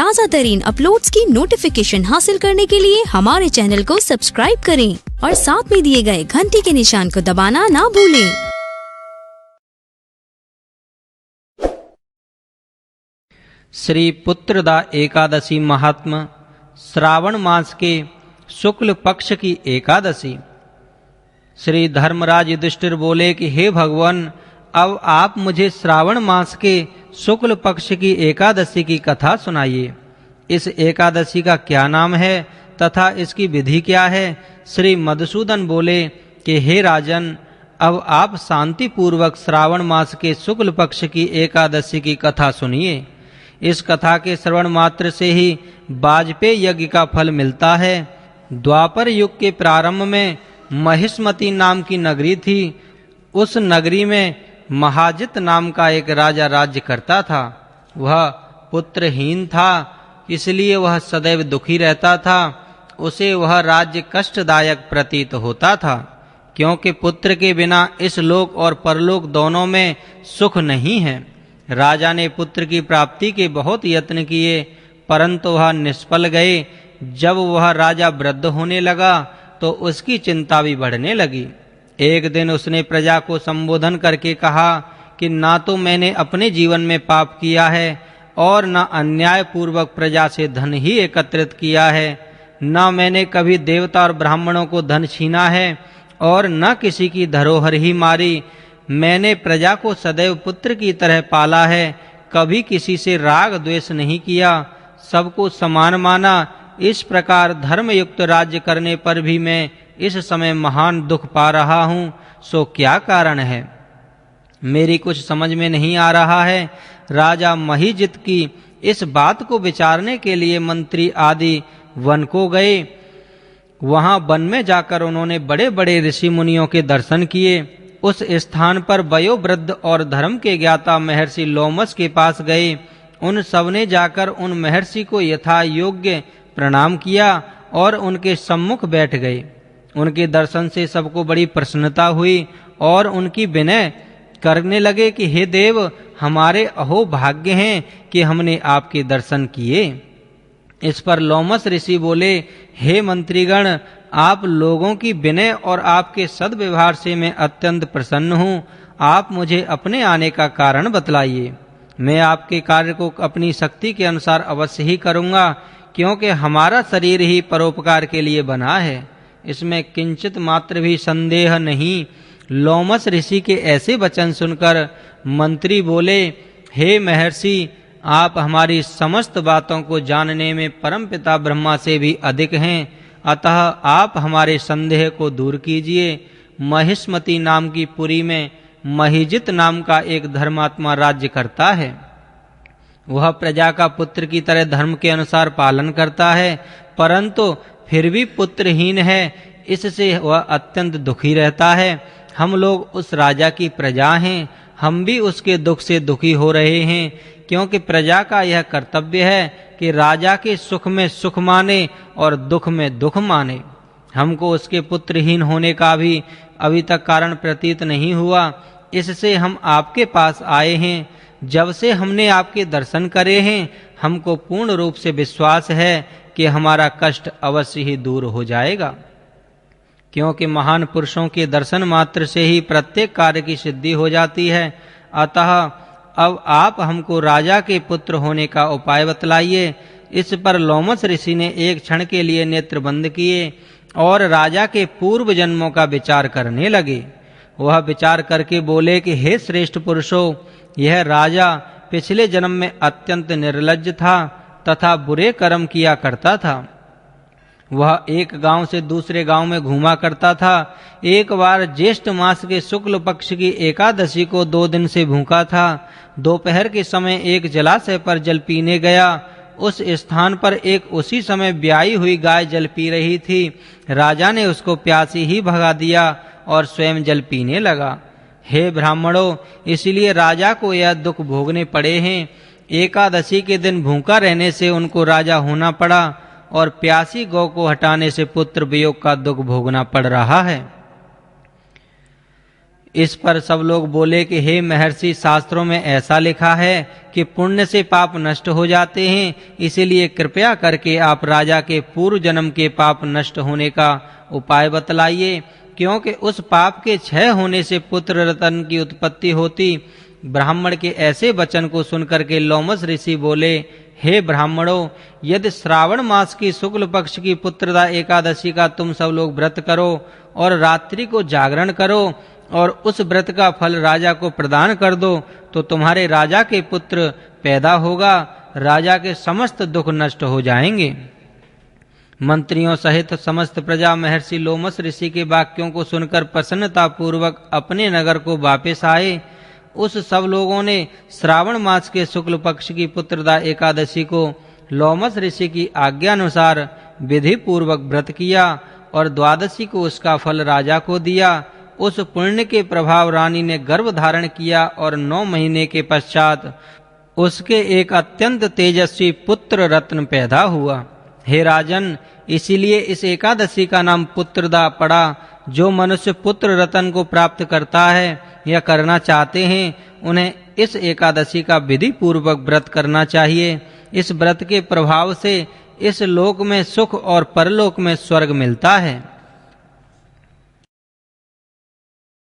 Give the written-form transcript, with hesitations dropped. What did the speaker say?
ताज़ा तरीन अपलोड्स की नोटिफिकेशन हासिल करने के लिए हमारे चैनल को सब्सक्राइब करें और साथ में दिए गए घंटी के निशान को दबाना ना भूलें। श्री पुत्रदा एकादशी महात्म। श्रावण मास के शुक्ल पक्ष की एकादशी। श्री धर्मराज युधिष्ठिर बोले कि हे भगवान, अब आप मुझे श्रावण मास के शुक्ल पक्ष की एकादशी की कथा सुनाइए। इस एकादशी का क्या नाम है तथा इसकी विधि क्या है? श्री मधुसूदन बोले कि हे राजन, अब आप शांति पूर्वक श्रावण मास के शुक्ल पक्ष की एकादशी की कथा सुनिए। इस कथा के श्रवण मात्र से ही वाजपेय यज्ञ का फल मिलता है। द्वापर युग के प्रारंभ में महिष्मती नाम की नगरी थी। उस नगरी में महाजित नाम का एक राजा राज्य करता था। वह पुत्रहीन था, इसलिए वह सदैव दुखी रहता था। उसे वह राज्य कष्टदायक प्रतीत होता था, क्योंकि पुत्र के बिना इस लोक और परलोक दोनों में सुख नहीं है। राजा ने पुत्र की प्राप्ति के बहुत यत्न किए, परंतु वह निष्फल गए। जब वह राजा वृद्ध होने लगा तो उसकी चिंता भी बढ़ने लगी। एक दिन उसने प्रजा को संबोधन करके कहा कि ना तो मैंने अपने जीवन में पाप किया है और न अन्याय पूर्वक प्रजा से धन ही एकत्रित किया है। न मैंने कभी देवता और ब्राह्मणों को धन छीना है और न किसी की धरोहर ही मारी। मैंने प्रजा को सदैव पुत्र की तरह पाला है, कभी किसी से राग द्वेष नहीं किया, सबको समान माना। इस प्रकार धर्मयुक्त राज्य करने पर भी मैं इस समय महान दुख पा रहा हूँ। सो क्या कारण है? मेरी कुछ समझ में नहीं आ रहा है। राजा महिजित की इस बात को विचारने के लिए मंत्री आदि वन को गए। वहां वन में जाकर उन्होंने बड़े-बड़े ऋषि मुनियों के दर्शन किए। उस स्थान पर वयोवृद्ध और धर्म के ज्ञाता महर्षि लोमस के पास गए। उन सबने जाकर उन महर्षि को यथा योग्य प्रणाम किया और उनके सम्मुख बैठ गए। उनके दर्शन से सबको बड़ी प्रसन्नता हुई और उनकी विनय करने लगे कि हे देव, हमारे अहो भाग्य हैं कि हमने आपके दर्शन किए। इस पर लोमस ऋषि बोले, हे मंत्रीगण, आप लोगों की विनय और आपके सद्व्यवहार से मैं अत्यंत प्रसन्न हूँ। आप मुझे अपने आने का कारण बतलाइए। मैं आपके कार्य को अपनी शक्ति के अनुसार अवश्य ही करूँगा, क्योंकि हमारा शरीर ही परोपकार के लिए बना है, इसमें किंचित मात्र भी संदेह नहीं। लोमस ऋषि के ऐसे वचन सुनकर मंत्री बोले, हे महर्षि, आप हमारी समस्त बातों को जानने में परमपिता ब्रह्मा से भी अधिक हैं, अतः आप हमारे संदेह को दूर कीजिए। महिष्मती नाम की पुरी में महिजित नाम का एक धर्मात्मा राज्य करता है। वह प्रजा का पुत्र की तरह धर्म के अनुसार पालन करता है, परंतु फिर भी पुत्रहीन है, इससे वह अत्यंत दुखी रहता है। हम लोग उस राजा की प्रजा हैं, हम भी उसके दुख से दुखी हो रहे हैं, क्योंकि प्रजा का यह कर्तव्य है कि राजा के सुख में सुख माने और दुख में दुख माने। हमको उसके पुत्रहीन होने का भी अभी तक कारण प्रतीत नहीं हुआ, इससे हम आपके पास आए हैं। जब से हमने आपके दर्शन करे हैं, हमको पूर्ण रूप से विश्वास है कि हमारा कष्ट अवश्य ही दूर हो जाएगा, क्योंकि महान पुरुषों के दर्शन मात्र से ही प्रत्येक कार्य की सिद्धि हो जाती है। अतः अब आप हमको राजा के पुत्र होने का उपाय बतलाइए। इस पर लोमस ऋषि ने एक क्षण के लिए नेत्र बंद किए और राजा के पूर्व जन्मों का विचार करने लगे। वह विचार करके बोले कि हे श्रेष्ठ पुरुषों, यह राजा पिछले जन्म में अत्यंत निर्लज्ज था तथा बुरे कर्म किया करता था। वह एक गांव से दूसरे गांव में घूमा करता था। एक बार ज्येष्ठ मास के शुक्ल पक्ष की एकादशी को 2 दिन से भूखा था। दोपहर के समय एक जलाशय पर जल पीने गया। उस स्थान पर एक उसी समय ब्याई हुई गाय जल पी रही थी। राजा ने उसको प्यासी ही भगा दिया और स्वयं जल पीने लगा। हे ब्राह्मणों, इसलिए राजा को यह दुख भोगने पड़े हैं। एकादशी के दिन भूखा रहने से उनको राजा होना पड़ा और प्यासी गौ को हटाने से पुत्र वियोग का दुख भोगना पड़ रहा है। इस पर सब लोग बोले कि हे महर्षि, शास्त्रों में ऐसा लिखा है कि पुण्य से पाप नष्ट हो जाते हैं, इसीलिए कृपया करके आप राजा के पूर्व जन्म के पाप नष्ट होने का उपाय बतलाइए, क्योंकि उस पाप के क्षय होने से पुत्र रत्न की उत्पत्ति होती। ब्राह्मण के ऐसे वचन को सुनकर के लोमस ऋषि बोले, हे ब्राह्मणों, यदि श्रावण मास की शुक्ल पक्ष की पुत्रदा एकादशी का तुम सब लोग व्रत करो और रात्रि को जागरण करो और उस व्रत का फल राजा को प्रदान कर दो, तो तुम्हारे राजा के पुत्र पैदा होगा, राजा के समस्त दुख नष्ट हो जाएंगे। मंत्रियों सहित समस्त प्रजा महर्षि लोमस ऋषि के वाक्यों को सुनकर प्रसन्नता पूर्वक अपने नगर को वापस आए। उस सब लोगों ने श्रावण मास के शुक्ल पक्ष की पुत्रदा एकादशी को लोमस ऋषि की आज्ञा अनुसार विधि पूर्वक व्रत किया और द्वादशी को उसका फल राजा को दिया। उस पुण्य के प्रभाव रानी ने गर्भ धारण किया और 9 महीने के पश्चात उसके एक अत्यंत तेजस्वी पुत्र रत्न पैदा हुआ। हे राजन, इसीलिए इस एकादशी का नाम पुत्रदा पड़ा। जो मनुष्य पुत्र रत्न को प्राप्त करता है या करना चाहते हैं, उन्हें इस एकादशी का विधि पूर्वक व्रत करना चाहिए। इस व्रत के प्रभाव से इस लोक में सुख और परलोक में स्वर्ग मिलता है।